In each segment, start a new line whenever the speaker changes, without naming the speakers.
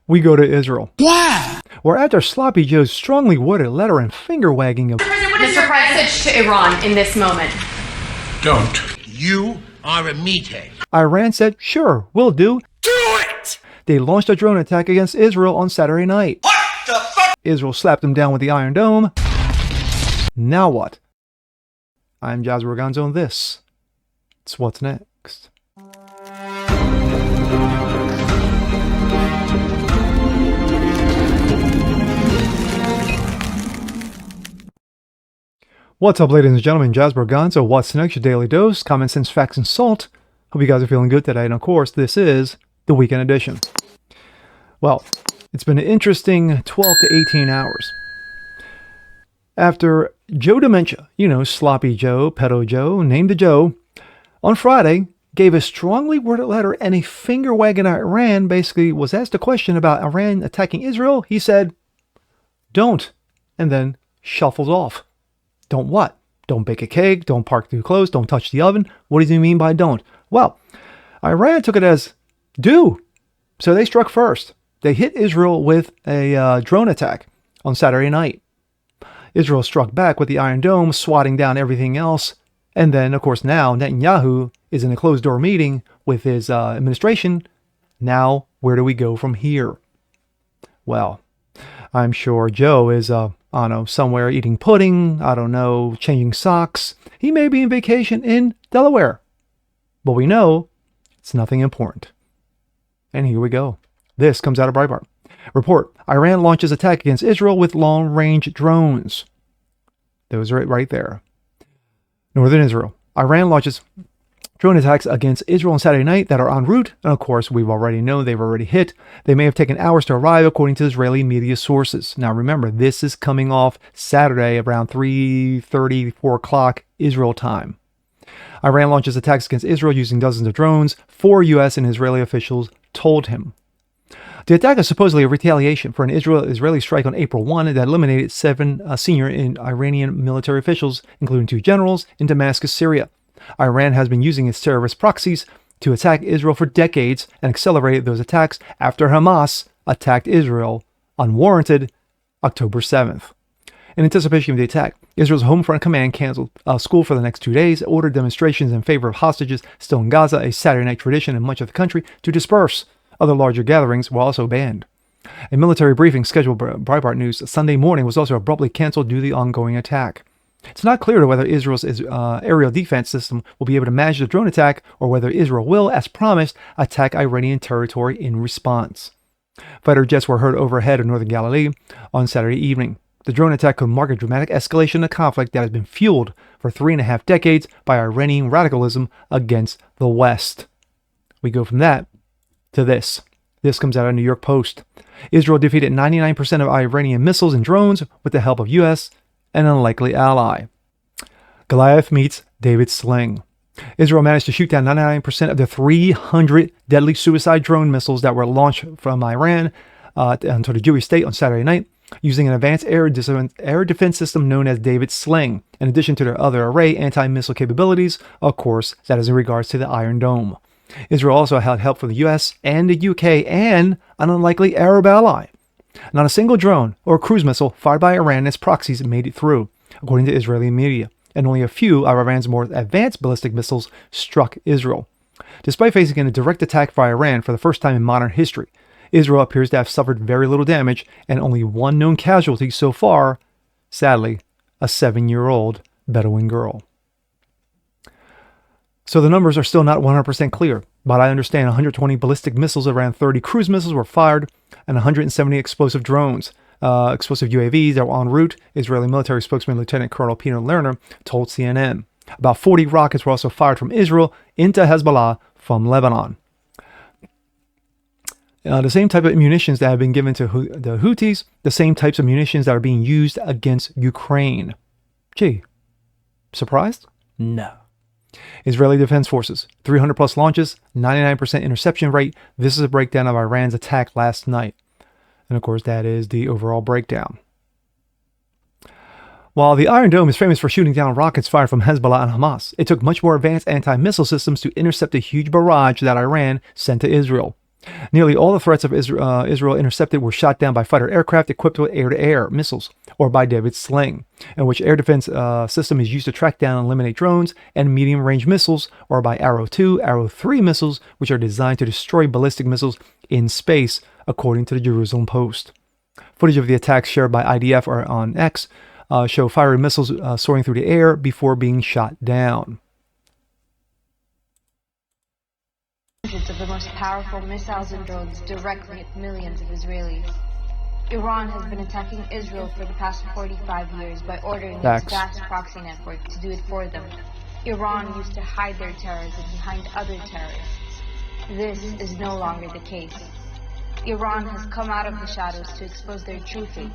We go to Israel,
Yeah.
where after Sloppy Joe's strongly worded letter and finger-wagging of
Mr. Message to Iran in this moment.
Don't. You are a meathead.
Iran said, sure, we'll do.
Do it!
They launched a drone attack against Israel on Saturday night.
What the fuck?
Israel slapped them down with the Iron Dome. Now what? I'm Jasper Gonzo, and this is What's Next. What's up, ladies and gentlemen? Jasper Gonzo, What's Next? Your daily dose, common sense, facts, and salt. Hope you guys are feeling good today, and of course, this is the weekend edition. Well, it's been an interesting 12 to 18 hours. After Joe Dementia, Sloppy Joe, Pedo Joe, named the Joe, on Friday, gave a strongly worded letter and a finger wagging at Iran, basically was asked a question about Iran attacking Israel. He said, don't, and then shuffled off. Don't what? Don't bake a cake, don't park too close, don't touch the oven. What does he mean by don't? Well, Iran took it as do. So they struck first. They hit Israel with a drone attack on Saturday night. Israel struck back with the Iron Dome, swatting down everything else. And then, of course, now Netanyahu is in a closed-door meeting with his administration. Now, where do we go from here? Well, I'm sure Joe is, somewhere eating pudding, changing socks. He may be on vacation in Delaware. But we know it's nothing important. And here we go. This comes out of Breitbart. Report, Iran launches attack against Israel with long-range drones. Those are it right there. Northern Israel. Iran launches drone attacks against Israel on Saturday night that are en route. And of course, we've already known they've already hit. They may have taken hours to arrive, according to Israeli media sources. Now remember, this is coming off Saturday around 3:30, 4 o'clock Israel time. Iran launches attacks against Israel using dozens of drones, 4 U.S. and Israeli officials told him. The attack is supposedly a retaliation for an Israeli strike on April 1 that eliminated 7 senior Iranian military officials, including 2 generals, in Damascus, Syria. Iran has been using its terrorist proxies to attack Israel for decades and accelerated those attacks after Hamas attacked Israel unwarranted October 7th. In anticipation of the attack, Israel's Home Front Command canceled school for the next 2 days, ordered demonstrations in favor of hostages still in Gaza, a Saturday night tradition in much of the country, to disperse. Other larger gatherings were also banned. A military briefing scheduled by Breitbart News Sunday morning was also abruptly canceled due to the ongoing attack. It's not clear whether Israel's aerial defense system will be able to manage the drone attack or whether Israel will, as promised, attack Iranian territory in response. Fighter jets were heard overhead of northern Galilee on Saturday evening. The drone attack could mark a dramatic escalation of conflict that has been fueled for 3.5 decades by Iranian radicalism against the West. We go from that to this. This comes out of New York Post. Israel defeated 99% of Iranian missiles and drones with the help of U.S. and an unlikely ally. Goliath meets David Sling. Israel managed to shoot down 99% of the 300 deadly suicide drone missiles that were launched from Iran onto the Jewish state on Saturday night, using an advanced air defense system known as David Sling, in addition to their other array anti-missile capabilities. Of course, that is in regards to the Iron Dome. Israel also had help from the US and the UK and an unlikely Arab ally. Not a single drone or cruise missile fired by Iran and its proxies made it through, according to Israeli media, and only a few of Iran's more advanced ballistic missiles struck Israel. Despite facing a direct attack by Iran for the first time in modern history, Israel appears to have suffered very little damage and only one known casualty so far, sadly, a 7-year-old Bedouin girl. So the numbers are still not 100% clear, but I understand 120 ballistic missiles, around 30 cruise missiles were fired, and 170 explosive drones, explosive UAVs that were en route, Israeli military spokesman Lieutenant Colonel Peter Lerner told CNN. About 40 rockets were also fired from Israel into Hezbollah from Lebanon. The same type of munitions that have been given to the Houthis, the same types of munitions that are being used against Ukraine. Gee, surprised? No. Israeli Defense Forces, 300 plus launches, 99% interception rate. This is a breakdown of Iran's attack last night. And of course, that is the overall breakdown. While the Iron Dome is famous for shooting down rockets fired from Hezbollah and Hamas, it took much more advanced anti-missile systems to intercept the huge barrage that Iran sent to Israel. Nearly all the threats of Israel intercepted were shot down by fighter aircraft equipped with air-to-air missiles, or by David's Sling, in which air defense system is used to track down and eliminate drones, and medium-range missiles, or by Arrow 2, Arrow 3 missiles, which are designed to destroy ballistic missiles in space, according to the Jerusalem Post. Footage of the attacks shared by IDF or on X show fiery missiles soaring through the air before being shot down.
Hundreds of the most powerful missiles and drones directly at millions of Israelis. Iran has been attacking Israel for the past 45 years by ordering its vast proxy network to do it for them. Iran used to hide their terrorism behind other terrorists. This is no longer the case. Iran has come out of the shadows to expose their true face,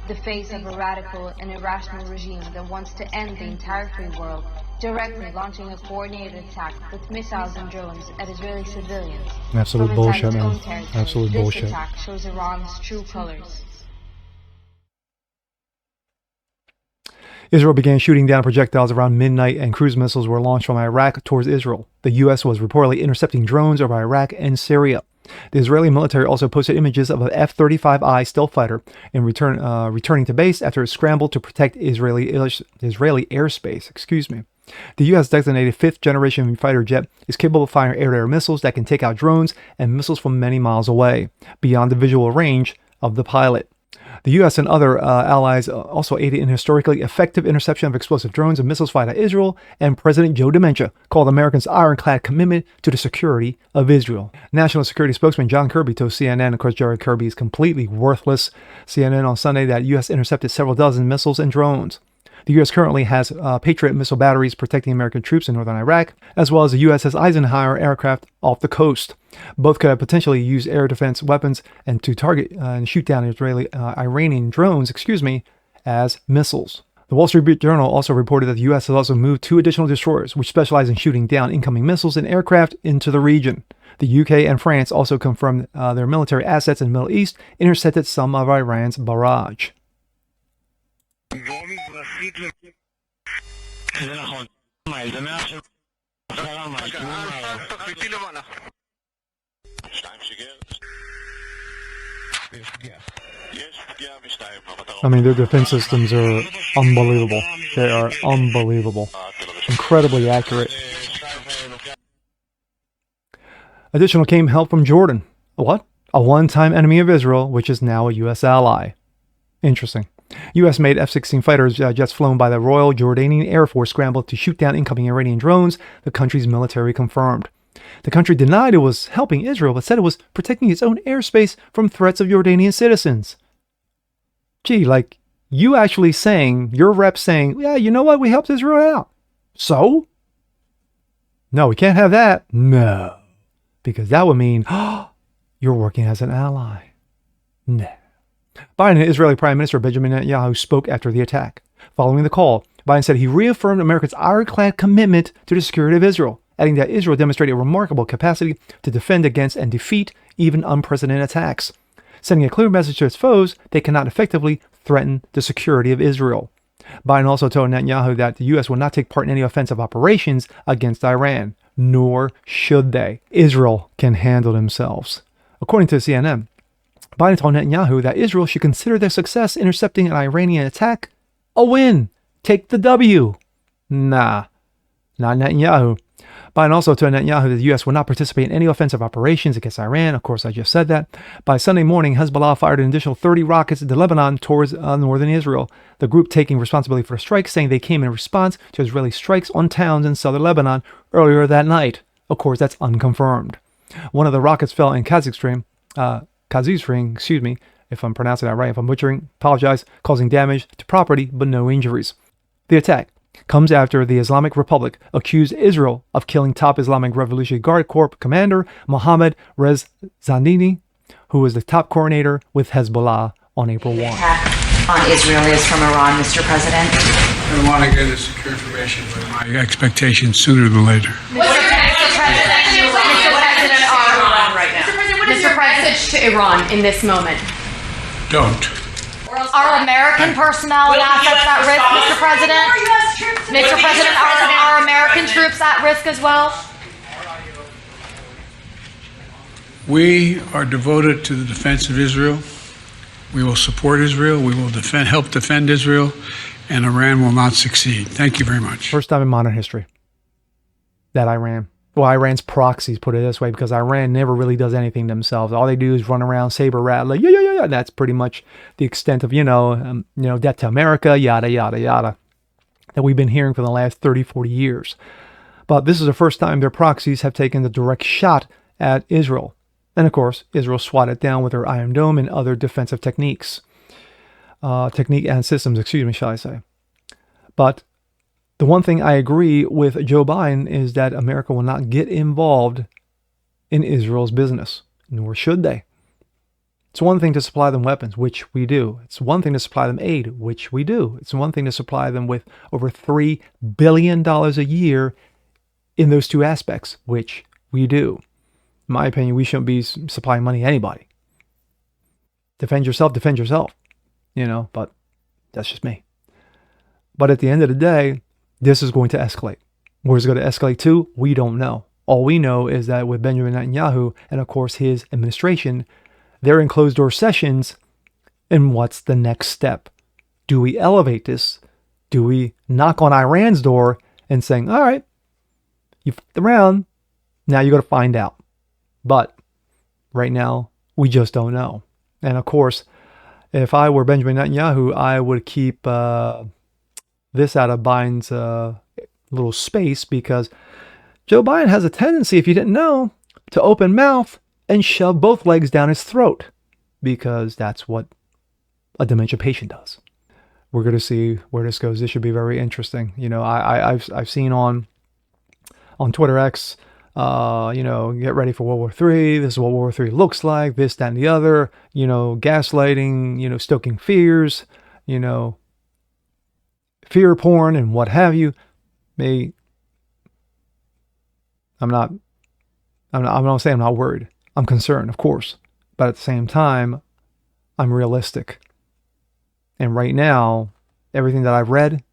the face of a radical and irrational regime that wants to end the entire free world, directly launching a coordinated attack with missiles and drones at Israeli civilians.
Absolute bullshit, man. Absolute bullshit.
This attack shows Iran's true colors.
Israel began shooting down projectiles around midnight, and cruise missiles were launched from Iraq towards Israel. The U.S. was reportedly intercepting drones over Iraq and Syria. The Israeli military also posted images of an F-35I stealth fighter returning to base after it scrambled to protect Israeli airspace. The U.S. designated fifth-generation fighter jet is capable of firing air-to-air missiles that can take out drones and missiles from many miles away, beyond the visual range of the pilot. The U.S. and other allies also aided in historically effective interception of explosive drones and missiles fired at Israel, and President Joe Dementia called Americans' ironclad commitment to the security of Israel. National Security Spokesman John Kirby told CNN, of course, Jared Kirby is completely worthless, CNN on Sunday, that U.S. intercepted several dozen missiles and drones. The U.S. currently has Patriot missile batteries protecting American troops in northern Iraq, as well as the U.S. has Eisenhower aircraft off the coast. Both could have potentially used air defense weapons and to target and shoot down Iranian drones, as missiles. The Wall Street Journal also reported that the U.S. has also moved 2 additional destroyers, which specialize in shooting down incoming missiles and aircraft into the region. The UK and France also confirmed their military assets in the Middle East intercepted some of Iran's barrage. I mean, their defense systems are unbelievable. They are unbelievable. Incredibly accurate. Additional came help from Jordan. What? A one-time enemy of Israel, which is now a U.S. ally. Interesting. U.S.-made F-16 fighter jets flown by the Royal Jordanian Air Force scrambled to shoot down incoming Iranian drones, the country's military confirmed. The country denied it was helping Israel, but said it was protecting its own airspace from threats of Jordanian citizens. Gee, like, you actually saying, your rep saying, yeah, you know what, we helped Israel out. So? No, we can't have that. No. Because that would mean, you're working as an ally. No. Biden and Israeli Prime Minister Benjamin Netanyahu spoke after the attack. Following the call, Biden said he reaffirmed America's ironclad commitment to the security of Israel, adding that Israel demonstrated a remarkable capacity to defend against and defeat even unprecedented attacks, sending a clear message to its foes they cannot effectively threaten the security of Israel. Biden also told Netanyahu that the U.S. will not take part in any offensive operations against Iran, nor should they. Israel can handle themselves. According to CNN, Biden told Netanyahu that Israel should consider their success intercepting an Iranian attack a win. Take the W. Nah, not Netanyahu. Biden also told Netanyahu that the U.S. will not participate in any offensive operations against Iran. Of course, I just said that. By Sunday morning, Hezbollah fired an additional 30 rockets into Lebanon towards northern Israel, the group taking responsibility for the strikes, saying they came in response to Israeli strikes on towns in southern Lebanon earlier that night. Of course, that's unconfirmed. One of the rockets fell in Khazizrin, if I'm pronouncing that right. If I'm butchering, apologize, causing damage to property, but no injuries. The attack comes after the Islamic Republic accused Israel of killing top Islamic Revolutionary Guard Corps commander Mohammad Rezandini, who was the top coordinator with Hezbollah on April 1.
The attack on Israel is from Iran, Mr. President.
I don't want to get this secure information, but my expectation sooner than later.
Mr. President, message to Iran in this moment.
Don't.
Are American personnel and assets at risk, Mr. President? Mr. President, are American troops at risk as well?
We are devoted to the defense of Israel. We will support Israel. We will help defend Israel, and Iran will not succeed. Thank you very much.
First time in modern history that Iran's proxies, put it this way, because Iran never really does anything themselves. All they do is run around saber rattling, yeah. And that's pretty much the extent of, debt to America, yada, yada, yada, that we've been hearing for the last 30, 40 years. But this is the first time their proxies have taken the direct shot at Israel. And of course, Israel swatted down with their Iron Dome and other defensive technique and systems, shall I say. But the one thing I agree with Joe Biden is that America will not get involved in Israel's business, nor should they. It's one thing to supply them weapons, which we do. It's one thing to supply them aid, which we do. It's one thing to supply them with over $3 billion a year in those two aspects, which we do. In my opinion, we shouldn't be supplying money to anybody. Defend yourself, but that's just me. But at the end of the day, this is going to escalate. Where it's going to escalate to, we don't know. All we know is that with Benjamin Netanyahu and, of course, his administration, they're in closed-door sessions. And what's the next step? Do we elevate this? Do we knock on Iran's door and saying, all right, you f***ed around, now you got to find out. But right now, we just don't know. And of course, if I were Benjamin Netanyahu, I would keep this out of Biden's little space, because Joe Biden has a tendency, if you didn't know, to open mouth and shove both legs down his throat, because that's what a dementia patient does. We're going to see where this goes. This should be very interesting. I've seen on Twitter X, get ready for World War III. This is what World War III looks like. This, that, and the other. Gaslighting. Stoking fears. Fear porn and what have you. I'm not saying I'm not worried. I'm concerned, of course, but at the same time, I'm realistic. And right now, everything that I've read,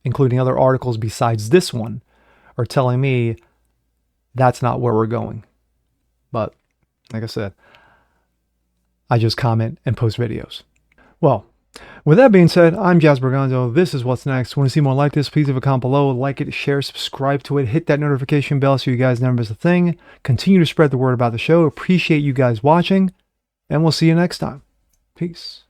including other articles besides this one, are telling me that's not where we're going. But like I said, I just comment and post videos. Well, with that being said, I'm Jazz Berganzo. This is What's Next. Want to see more like this? Please leave a comment below. Like it, share, subscribe to it. Hit that notification bell so you guys never miss a thing. Continue to spread the word about the show. Appreciate you guys watching. And we'll see you next time. Peace.